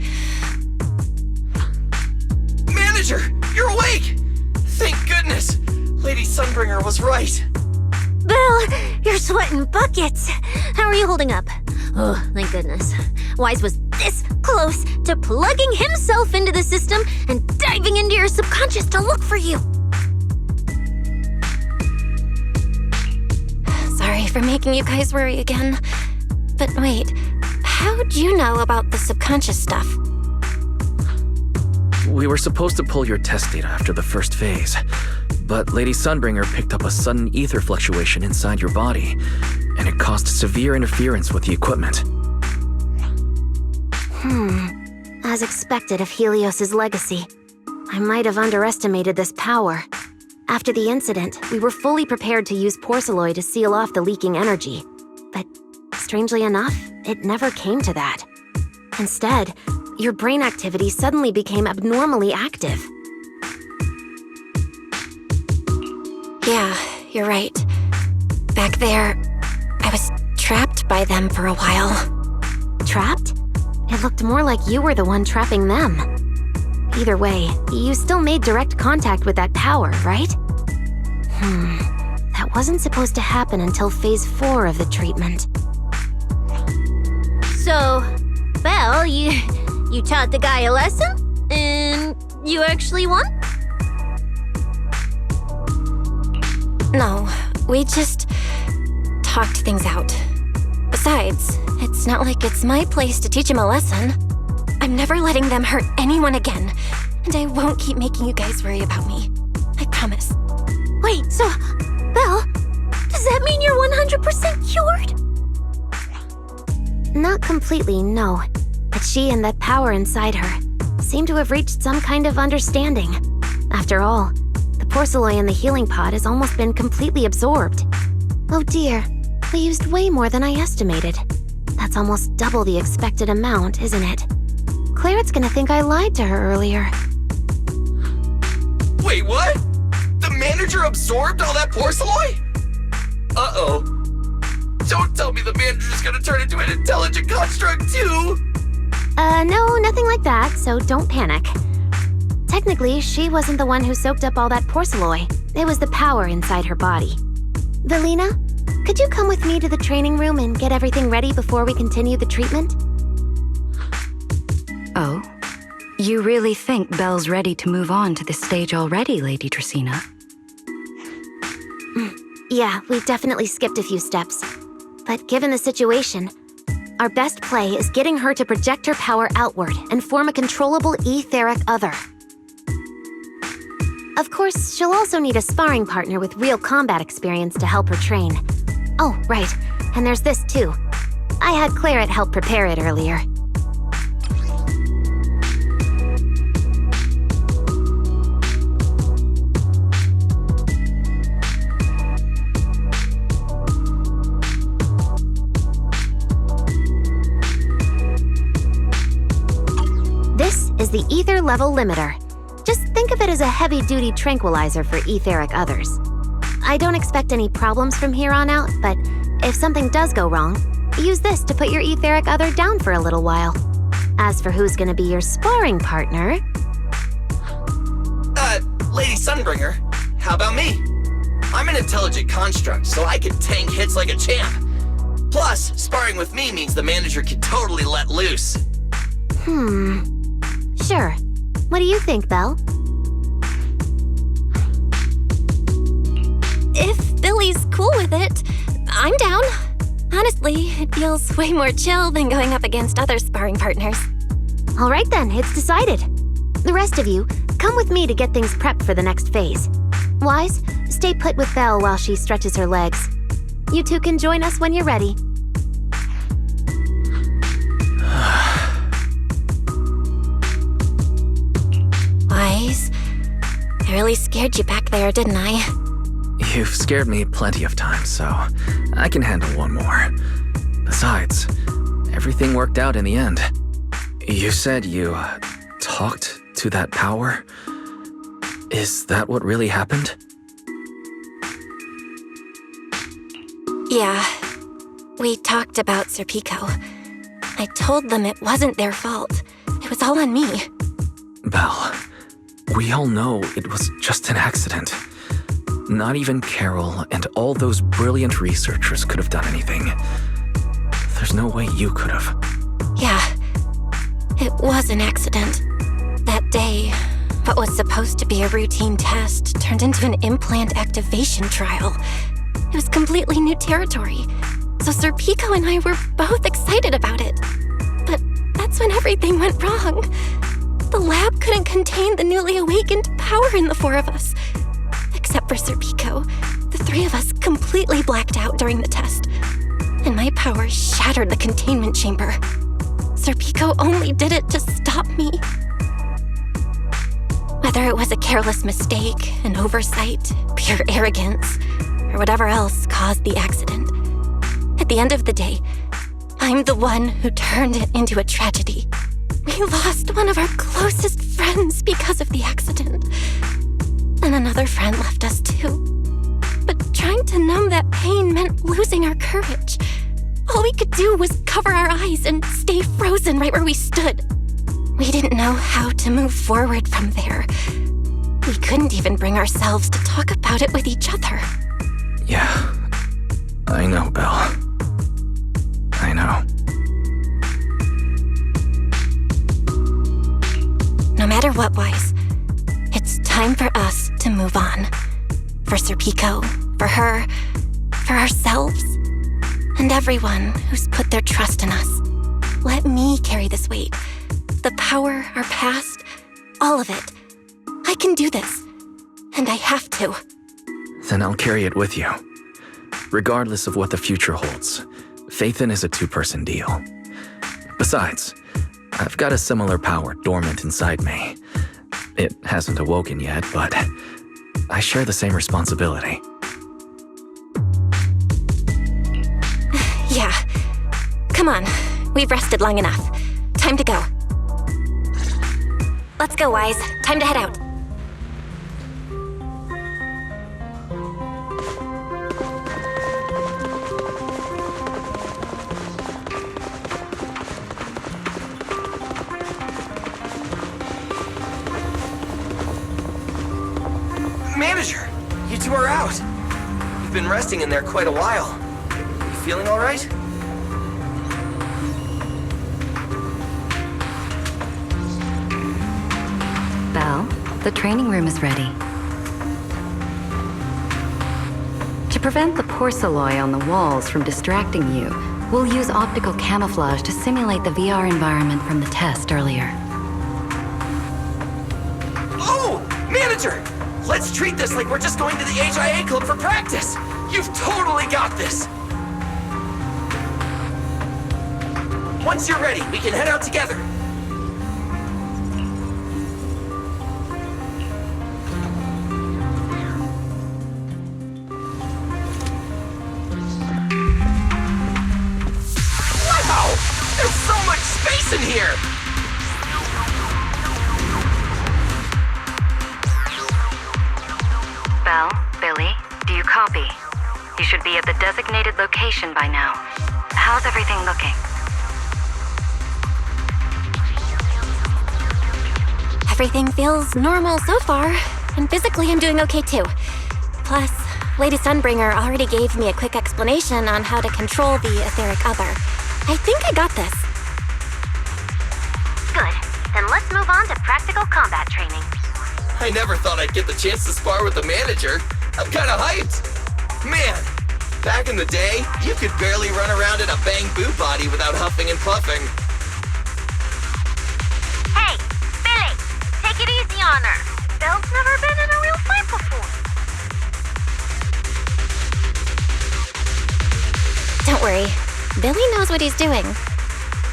Manager, you're awake! Thank goodness! Lady Sunbringer was right. Bill, you're sweating buckets. How are you holding up? Oh, thank goodness. Wise was this close to plugging himself into the system and diving into your subconscious to look for you. Sorry for making you guys worry again. But wait, how'd you know about the subconscious stuff? We were supposed to pull your test data after the first phase, but Lady Sunbringer picked up a sudden ether fluctuation inside your body, and it caused severe interference with the equipment. As expected of Helios's legacy. I might have underestimated this power. After the incident, we were fully prepared to use Porcelloy to seal off the leaking energy. But strangely enough, it never came to that. Instead, your brain activity suddenly became abnormally active. Yeah, you're right. Back there, I was trapped by them for a while. Trapped? It looked more like you were the one trapping them. Either way, you still made direct contact with that power, right? That wasn't supposed to happen until phase 4 of the treatment. So, Belle, you taught the guy a lesson? And you actually won? No, we just talked things out. Besides, it's not like it's my place to teach him a lesson. I'm never letting them hurt anyone again, and I won't keep making you guys worry about me. I promise. Wait, so, Belle, does that mean you're 100% cured? Not completely, no. But she and that power inside her seem to have reached some kind of understanding. After all, the Porcelloy in the healing pod has almost been completely absorbed. Oh dear, we used way more than I estimated. That's almost double the expected amount, isn't it? Clarette's gonna think I lied to her earlier. Wait, what? The manager absorbed all that Porcelloy? Uh-oh. Don't tell me the manager's gonna turn into an intelligent construct too! No, nothing like that, so don't panic. Technically, she wasn't the one who soaked up all that Porcelloy. It was the power inside her body. Velina, could you come with me to the training room and get everything ready before we continue the treatment? Oh? You really think Belle's ready to move on to this stage already, Lady Tracina? Yeah, we definitely skipped a few steps. But given the situation, our best play is getting her to project her power outward and form a controllable etheric other. Of course, she'll also need a sparring partner with real combat experience to help her train. Oh, right, and there's this too. I had Clarette help prepare it earlier. This is the ether level limiter. Just think of it as a heavy-duty tranquilizer for etheric others. I don't expect any problems from here on out, but if something does go wrong, use this to put your etheric other down for a little while. As for who's gonna be your sparring partner... Lady Sunbringer, how about me? I'm an intelligent construct, so I can tank hits like a champ. Plus, sparring with me means the manager can totally let loose. Sure. What do you think, Belle? If Billy's cool with it, I'm down. Honestly, it feels way more chill than going up against other sparring partners. All right then, it's decided. The rest of you, come with me to get things prepped for the next phase. Wise, stay put with Belle while she stretches her legs. You two can join us when you're ready. Wise, I really scared you back there, didn't I? You've scared me plenty of times, so I can handle one more. Besides, everything worked out in the end. You said you talked to that power? Is that what really happened? Yeah, we talked about Serpico. I told them it wasn't their fault. It was all on me. Belle, we all know it was just an accident. Not even Carol and all those brilliant researchers could have done anything. There's no way you could have. Yeah, it was an accident. That day, what was supposed to be a routine test turned into an implant activation trial. It was completely new territory, so Serpico and I were both excited about it. But that's when everything went wrong. The lab couldn't contain the newly awakened power in the four of us. Except for Serpico, the three of us completely blacked out during the test, and my power shattered the containment chamber. Serpico only did it to stop me. Whether it was a careless mistake, an oversight, pure arrogance, or whatever else caused the accident, at the end of the day, I'm the one who turned it into a tragedy. We lost one of our closest friends because of the accident. And another friend left us too. But trying to numb that pain meant losing our courage. All we could do was cover our eyes and stay frozen right where we stood. We didn't know how to move forward from there. We couldn't even bring ourselves to talk about it with each other. Yeah, I know, Belle. I know. No matter what, Wise, it's time for us to move on. For Sir Pico, for her, for ourselves, and everyone who's put their trust in us. Let me carry this weight. The power, our past, all of it. I can do this, and I have to. Then I'll carry it with you. Regardless of what the future holds, Phaethon is a two-person deal. Besides, I've got a similar power dormant inside me. It hasn't awoken yet, but I share the same responsibility. Yeah. Come on. We've rested long enough. Time to go. Let's go, Wise. Time to head out. Manager, you two are out. You've been resting in there quite a while. You feeling all right? Belle, the training room is ready. To prevent the porcelloy on the walls from distracting you, we'll use optical camouflage to simulate the VR environment from the test earlier. Oh! Manager! Let's treat this like we're just going to the HIA club for practice! You've totally got this! Once you're ready, we can head out together. Wow! There's so much space in here! Belle, Billy, do you copy? You should be at the designated location by now. How's everything looking? Everything feels normal so far, and physically I'm doing okay too. Plus, Lady Sunbringer already gave me a quick explanation on how to control the etheric other. I think I got this. Good. Then let's move on to practical combat training. I never thought I'd get the chance to spar with the manager. I'm kinda hyped. Man, back in the day, you could barely run around in a bang-boo body without huffing and puffing. Hey, Billy, take it easy on her. Belle's never been in a real fight before. Don't worry. Billy knows what he's doing.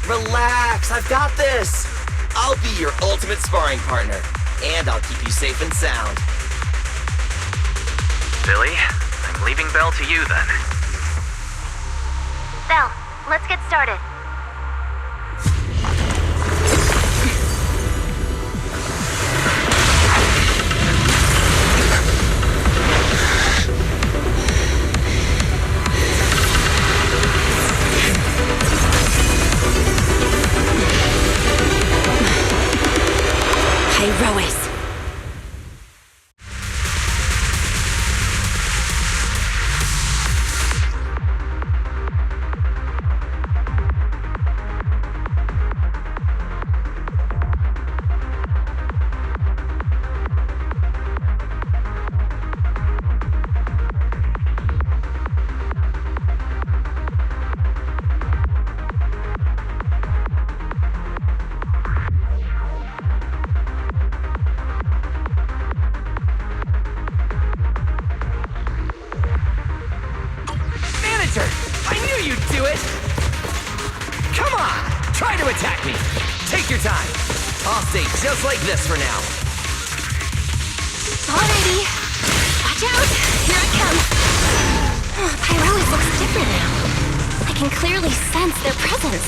Relax, I've got this. I'll be your ultimate sparring partner, and I'll keep you safe and sound. Billy, I'm leaving Belle to you then. Belle, let's get started. Herois. I knew you'd do it! Come on! Try to attack me! Take your time! I'll stay just like this for now. Alrighty. Watch out! Here it comes! Oh, Pyrolis looks different now. I can clearly sense their presence.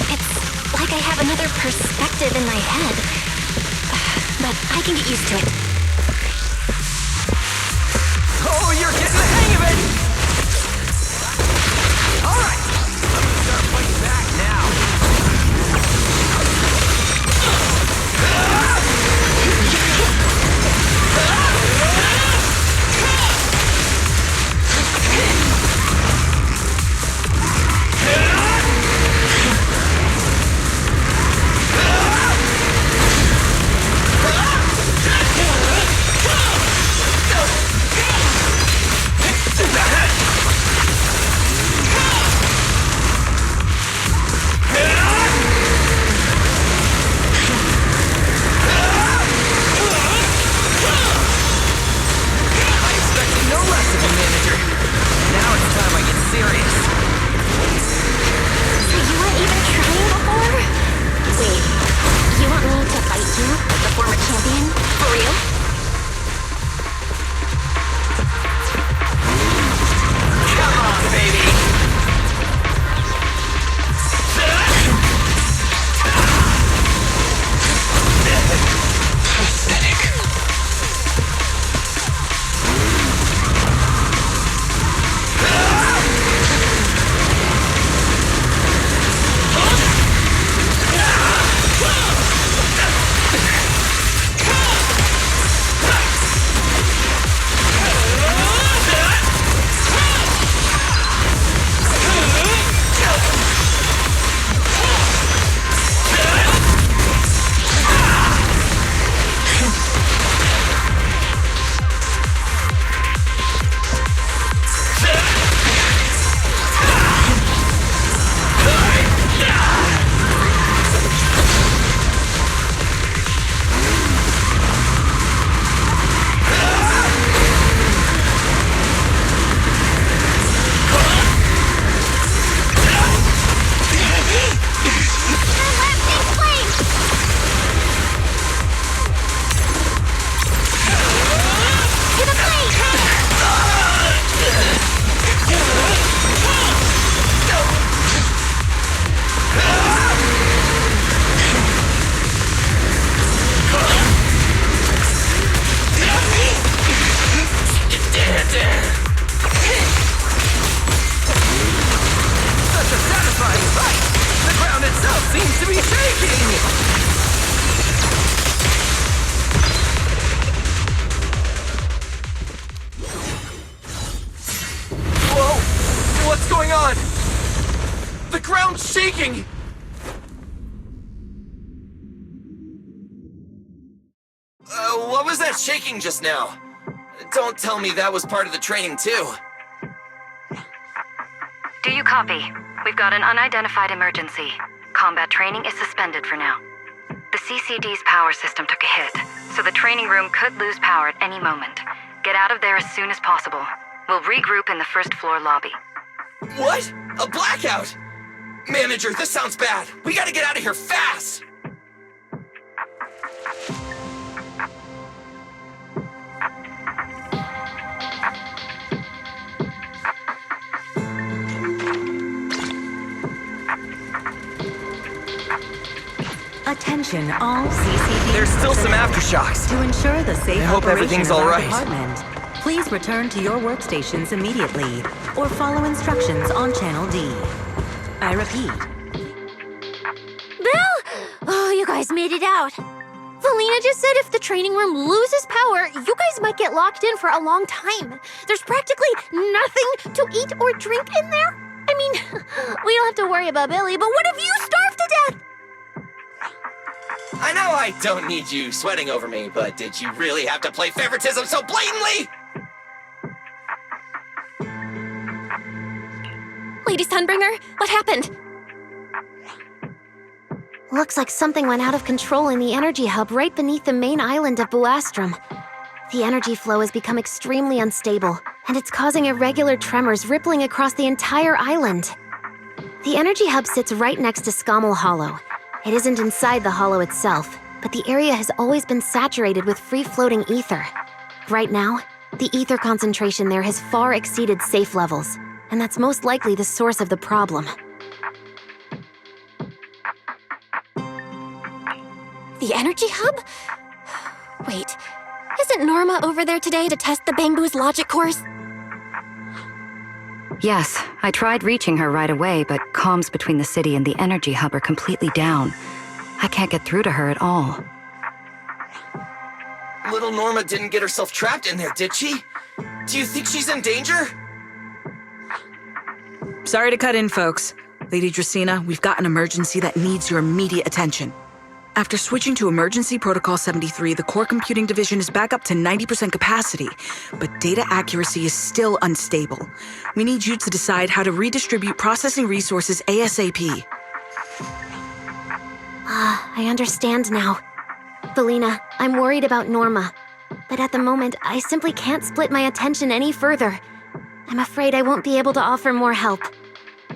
It's like I have another perspective in my head. But I can get used to it. Oh, you're getting the hang of it! Alright, I'm gonna start fighting back now. shaking! What was that shaking just now? Don't tell me that was part of the training too. Do you copy? We've got an unidentified emergency. Combat training is suspended for now. The CCD's power system took a hit, so the training room could lose power at any moment. Get out of there as soon as possible. We'll regroup in the first floor lobby. What? A blackout? Manager, this sounds bad. We gotta get out of here fast! Attention, all CCD. There's still some aftershocks. To ensure the safe I hope operation everything's of all our right. department, please return to your workstations immediately, or follow instructions on Channel D. I repeat. Bill! Oh, you guys made it out. Felina just said if the training room loses power, you guys might get locked in for a long time. There's practically nothing to eat or drink in there. I mean, we don't have to worry about Billy, but what if you starve to death? I know I don't need you sweating over me, but did you really have to play favoritism so blatantly? Lady Sunbringer, what happened? Looks like something went out of control in the energy hub right beneath the main island of Buastrum. The energy flow has become extremely unstable, and it's causing irregular tremors rippling across the entire island. The energy hub sits right next to Scommel Hollow. It isn't inside the hollow itself. but the area has always been saturated with free-floating ether. Right now, the ether concentration there has far exceeded safe levels, and that's most likely the source of the problem. The energy hub? Wait, isn't Norma over there today to test the Bangbu's logic course? Yes, I tried reaching her right away, but comms between the city and the energy hub are completely down. I can't get through to her at all. Little Norma didn't get herself trapped in there, did she? Do you think she's in danger? Sorry to cut in, folks. Lady Dracaena, we've got an emergency that needs your immediate attention. After switching to Emergency Protocol 73, the core computing division is back up to 90% capacity, but data accuracy is still unstable. We need you to decide how to redistribute processing resources ASAP. I understand now. Valina, I'm worried about Norma, but at the moment, I simply can't split my attention any further. I'm afraid I won't be able to offer more help.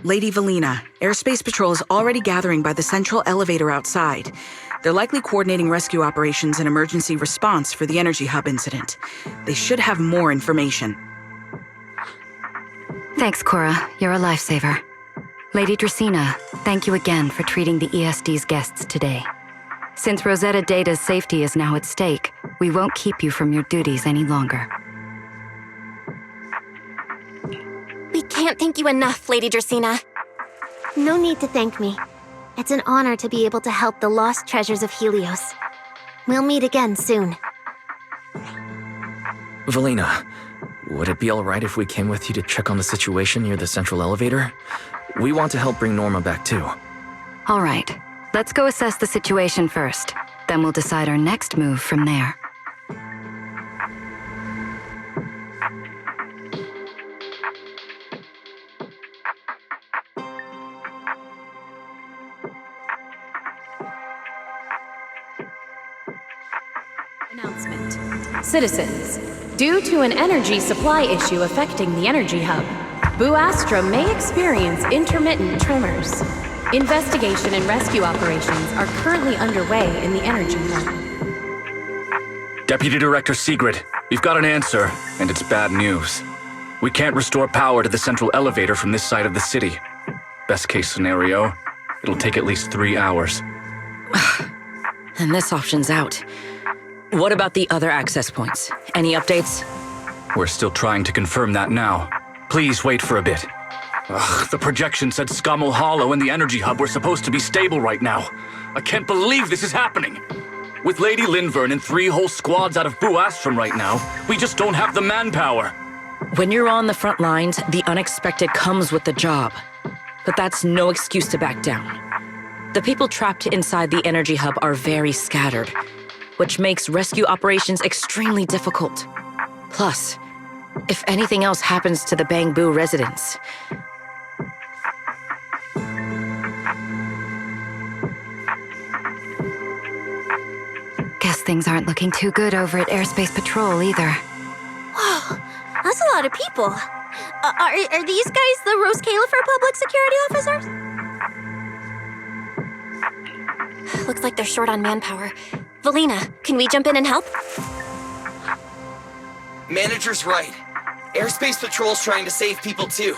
Lady Valina, Airspace Patrol is already gathering by the central elevator outside. They're likely coordinating rescue operations and emergency response for the energy hub incident. They should have more information. Thanks, Cora. You're a lifesaver. Lady Dracaena, thank you again for treating the ESD's guests today. Since Rosetta Data's safety is now at stake, we won't keep you from your duties any longer. We can't thank you enough, Lady Dracaena. No need to thank me. It's an honor to be able to help the lost treasures of Helios. We'll meet again soon. Valina, would it be alright if we came with you to check on the situation near the central elevator? We want to help bring Norma back too. All right, let's go assess the situation first. Then we'll decide our next move from there. Announcement. Citizens, due to an energy supply issue affecting the energy hub, Bu Astra may experience intermittent tremors. Investigation and rescue operations are currently underway in the energy hub. Deputy Director Sigrid, we've got an answer, and it's bad news. We can't restore power to the central elevator from this side of the city. Best case scenario, it'll take at least 3 hours. And this option's out. What about the other access points? Any updates? We're still trying to confirm that now. Please wait for a bit. Ugh, the projection said Scommel Hollow and the energy hub were supposed to be stable right now. I can't believe this is happening. With Lady Linvern and 3 whole squads out of Bu Astrum right now, we just don't have the manpower. When you're on the front lines, the unexpected comes with the job. But that's no excuse to back down. The people trapped inside the energy hub are very scattered, which makes rescue operations extremely difficult. Plus, if anything else happens to the Bangbu residents... Guess things aren't looking too good over at Airspace Patrol either. Whoa, that's a lot of people. Are these guys the Roscaelifer public security officers? Looks like they're short on manpower. Valina, can we jump in and help? Manager's right. Airspace Patrol's trying to save people too.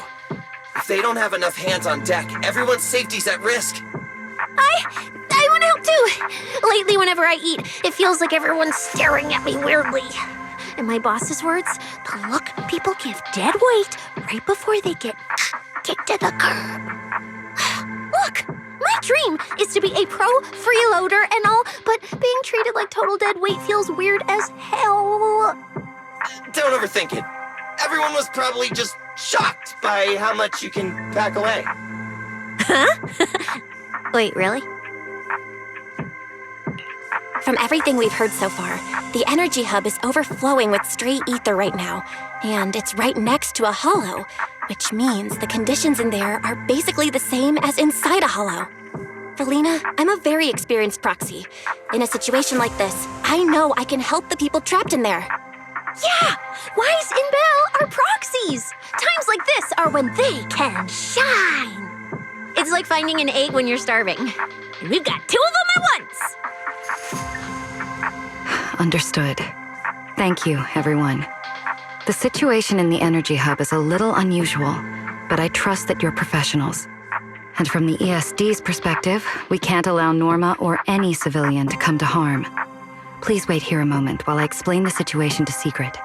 If they don't have enough hands on deck, everyone's safety's at risk. I want to help too. Lately, whenever I eat, it feels like everyone's staring at me weirdly. In my boss's words, the look people give dead weight right before they get kicked to the curb. Look, my dream is to be a pro freeloader and all, but being treated like total dead weight feels weird as hell. Don't overthink it. Everyone was probably just shocked by how much you can pack away. Huh? Wait, really? From everything we've heard so far, the energy hub is overflowing with stray ether right now, and it's right next to a hollow, which means the conditions in there are basically the same as inside a hollow. Valina, I'm a very experienced proxy. In a situation like this, I know I can help the people trapped in there. Yeah! Wise and Belle are proxies! Times like this are when they can shine! It's like finding an egg when you're starving. And we've got 2 of them at once! Understood. Thank you, everyone. The situation in the energy hub is a little unusual, but I trust that you're professionals. And from the ESD's perspective, we can't allow Norma or any civilian to come to harm. Please wait here a moment while I explain the situation to Secret.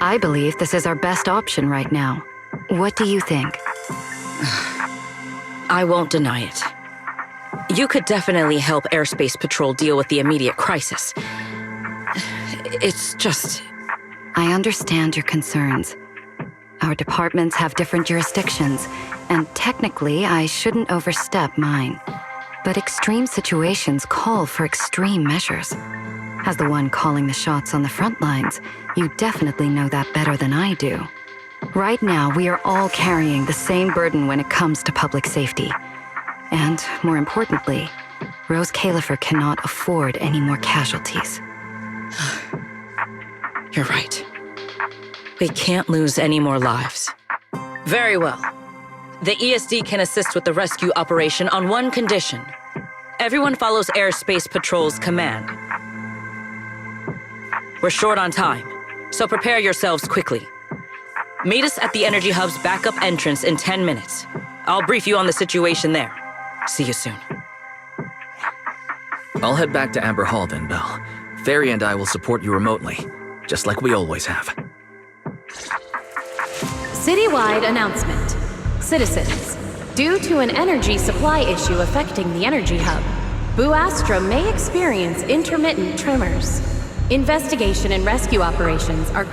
I believe this is our best option right now. What do you think? I won't deny it. You could definitely help Airspace Patrol deal with the immediate crisis. It's just... I understand your concerns. Our departments have different jurisdictions, and technically I shouldn't overstep mine. But extreme situations call for extreme measures. As the one calling the shots on the front lines, you definitely know that better than I do. Right now, we are all carrying the same burden when it comes to public safety. And, more importantly, Roscaelifer cannot afford any more casualties. You're right. We can't lose any more lives. Very well. The ESD can assist with the rescue operation on one condition. Everyone follows Airspace Patrol's command. We're short on time, so prepare yourselves quickly. Meet us at the Energy Hub's backup entrance in 10 minutes. I'll brief you on the situation there. See you soon. I'll head back to Amber Hall then, Belle. Fairy and I will support you remotely, just like we always have. Citywide announcement. Citizens, due to an energy supply issue affecting the energy hub, Bu Astra may experience intermittent tremors. Investigation and rescue operations are